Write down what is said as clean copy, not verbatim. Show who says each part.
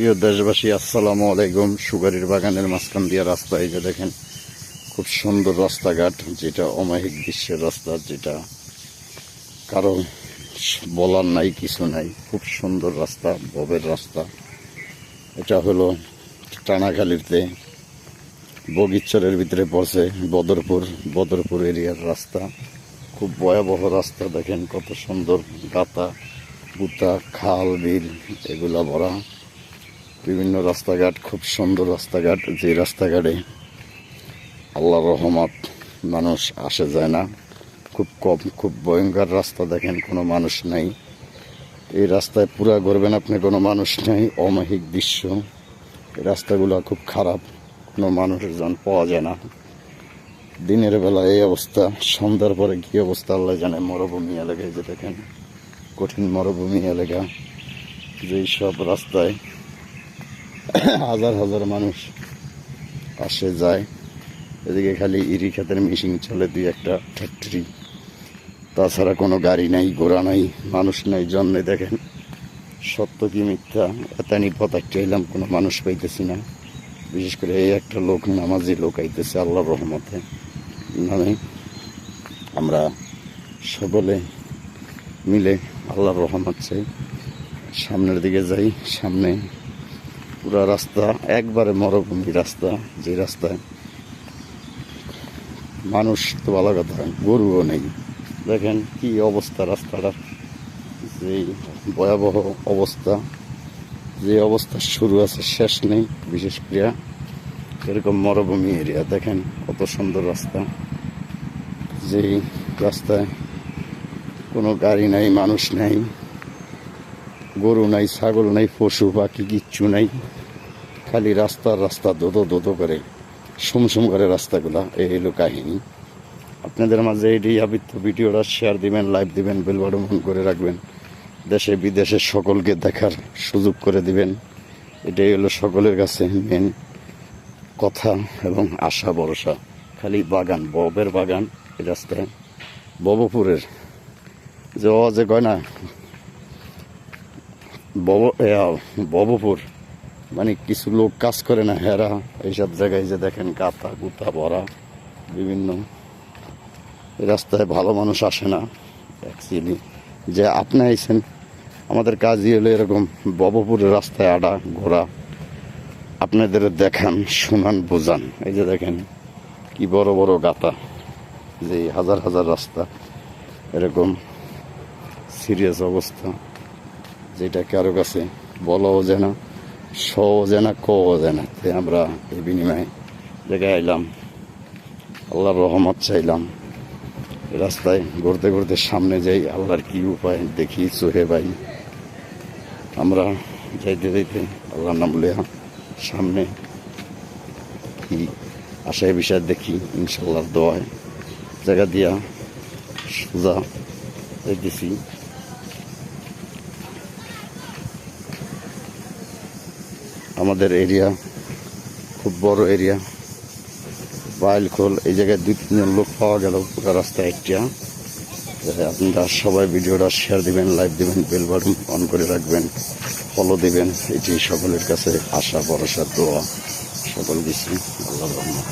Speaker 1: প্রিয় দেশবাসী, আসসালামু আলাইকুম। সুগারির বাগানের মাঝখান দিয়ে রাস্তা, এই যে দেখেন খুব সুন্দর রাস্তাঘাট, যেটা অমায়িক দৃশ্যের রাস্তা, যেটা কারো বলার নাই, কিছু নাই। খুব সুন্দর রাস্তা, ববের রাস্তা। এটা হলো টানাখালীতে বগিচরের ভিতরে পড়ছে বদরপুর এরিয়ার রাস্তা। খুব ভয়াবহ রাস্তা, দেখেন কত সুন্দর গাতা গুতা, খাল বিল এগুলা ভরা। বিভিন্ন রাস্তাঘাট, খুব সুন্দর রাস্তাঘাট, যে রাস্তাঘাটে আল্লাহর রহমত, মানুষ আসে যায় না, খুব কম। খুব ভয়ঙ্কর রাস্তা, দেখেন কোনো মানুষ নাই এই রাস্তায়। পুরা করবেন আপনি, কোনো মানুষ নেই, অমায়িক দৃশ্য। এই রাস্তাগুলো খুব খারাপ, কোনো মানুষের জন পাওয়া যায় না। দিনের বেলা এই অবস্থা, সন্ধ্যার পরে কী অবস্থা আল্লাহ জানে। মরুভূমি এলাকায় যে দেখেন, কঠিন মরুভূমি এলাকা, যেই সব রাস্তায় হাজার হাজার মানুষ আসে যায়। এদিকে খালি ইরি ক্ষেতের মেশিন চলে, দুই একটা ফ্যাক্টরি, তাছাড়া কোনো গাড়ি নাই, ঘোড়া নাই, মানুষ নাই, জন্মে দেখেন সত্য কি মিথ্যা এতানি পথ চাইলাম, কোনো মানুষ পাইতেছি না। বিশেষ করে এই একটা লোক, নামাজি লোক আইতেছে আল্লাহর রহমতে নামে। আমরা সকলে মিলে আল্লাহর রহমত চাই, সামনের দিকে যাই। সামনে পুরা রাস্তা একবারে মরুভূমি রাস্তা, যে রাস্তায় মানুষ তো ভালো কথা, গরুও নেই। দেখেন কি অবস্থা রাস্তাটার, যে ভয়াবহ অবস্থা, যে অবস্থা শুরু আছে শেষ নেই। বিশেষ করে এরকম মরুভূমি এরিয়া, দেখেন কত সুন্দর রাস্তা, যে রাস্তায় কোনো গাড়ি নাই, মানুষ নাই, গরু নাই, ছাগল নাই, পশু পাখি কিচ্ছু নাই, খালি রাস্তা দোদো করে সুমসুম করে রাস্তাগুলা। এই হলো কাহিনী। আপনাদের মাঝে এটি আবৃত্ত ভিডিওটা শেয়ার দিবেন, লাইভ দিবেন, বেল বাটন অন করে রাখবেন, দেশে বিদেশে সকলকে দেখার সুযোগ করে দিবেন। এটাই হলো সকলের কাছে মেন কথা এবং আশা ভরসা। খালি বাগান, ববের বাগান এই রাস্তায়, ববপুরের যে কয় না ববপুর, মানে কিছু লোক কাজ করে না, হেরা এইসব জায়গায় যে দেখেন গাতা গুতা ভরা বিভিন্ন। রাস্তায় ভালো মানুষ আসে না অ্যাকচুয়ালি। যে আপনি আইছেন, আমাদের কাজই হলো এরকম ববপুরের রাস্তায় আডা ঘোরা, আপনাদের দেখান, শোনান, বোঝান। এই যে দেখেন কি বড় বড় গাতা, যে হাজার হাজার রাস্তা, এরকম সিরিয়াস অবস্থা, যেটা কারো কাছে বলাও যায় না, শও যায় না, কও যায় না। তাই আমরা এই বিনিময়ে জায়গায় আইলাম, আল্লাহর রহমত চাইলাম। রাস্তায় ঘুরতে ঘুরতে সামনে যাই, আল্লাহর কি উপায় দেখি চোখে ভাই। আমরা যাইতে যাইতে আল্লাহর নাম লিয়া সামনে কি আশায় বিষয় দেখি, ইনশাল্লাহর দোয়ায় জায়গা দিয়া সোজা যাইতেছি। আমাদের এরিয়া খুব বড় এরিয়া, বাইলখোল, এই জায়গায় 2-3 লোক পাওয়া গেল পুরো রাস্তায় একটা। আপনারা সবাই ভিডিওটা শেয়ার দিবেন, লাইভ দিবেন, বেল বাটন অন করে রাখবেন, ফলো দিবেন। এটি সকলের কাছে আশা ভরসা দোয়া, সকল কিছু আল্লাহর রহমত।